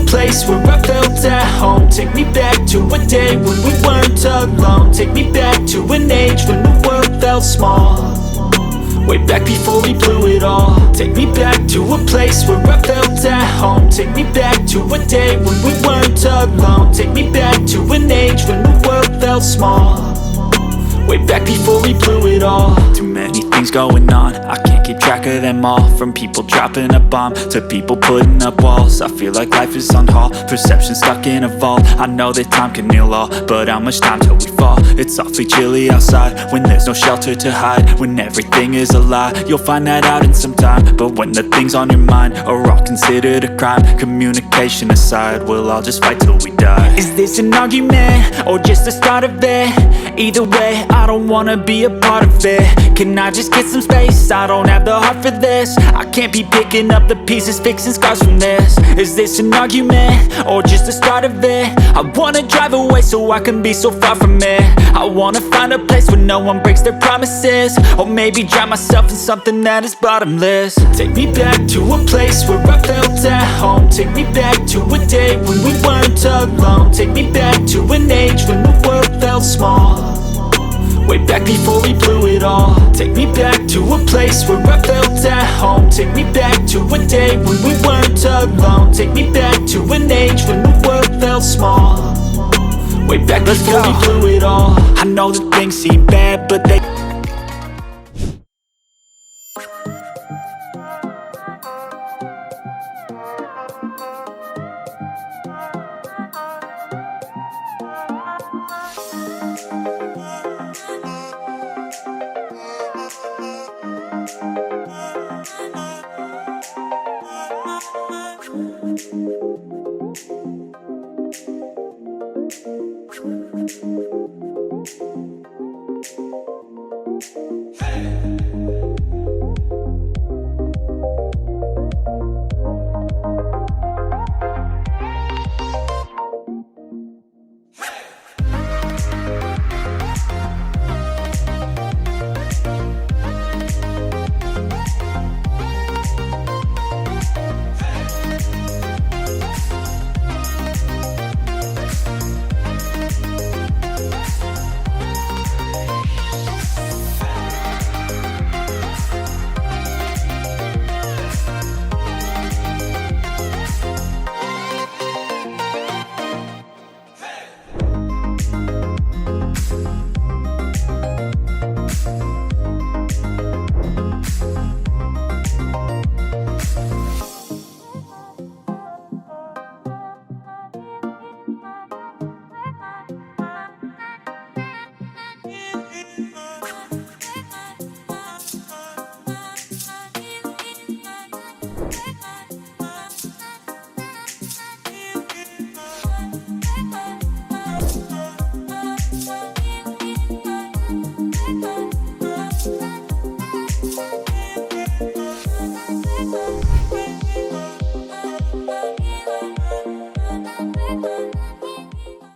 place where I felt at home. Take me back to a day when we weren't alone. Take me back to an age when the world felt small, way back before we blew it all. Take me back to a place where I felt at home. Take me back to a day when we weren't alone. Take me back to an age when the world felt small, way back before we blew it all. Too many things going on, I can't keep track of them all. From people dropping a bomb to people putting up walls. I feel like life is on hold, perception stuck in a vault. I know that time can heal all, but how much time till we fall? It's awfully chilly outside when there's no shelter to hide. When everything is a lie, you'll find that out in some time. But when the things on your mind are all considered a crime, communication aside, we'll all just fight till we die. Is this an argument or just the start of it? Either way, I don't wanna be a part of it. Can I just get some space? I don't have the heart for this. I can't be picking up the pieces, fixing scars from this. Is this an argument or just the start of it? I wanna drive away so I can be so far from it. I wanna find a place where no one breaks their promises, or maybe drown myself in something that is bottomless. Take me back to a place where I felt at home. Take me back to a day when we weren't alone. Take me back to an age when the world felt small, way back before we blew it all. Take me back to a place where I felt at home. Take me back to a day when we weren't alone. Take me back to an age when the world felt small, way back before we blew it all. I know that things seem bad, but they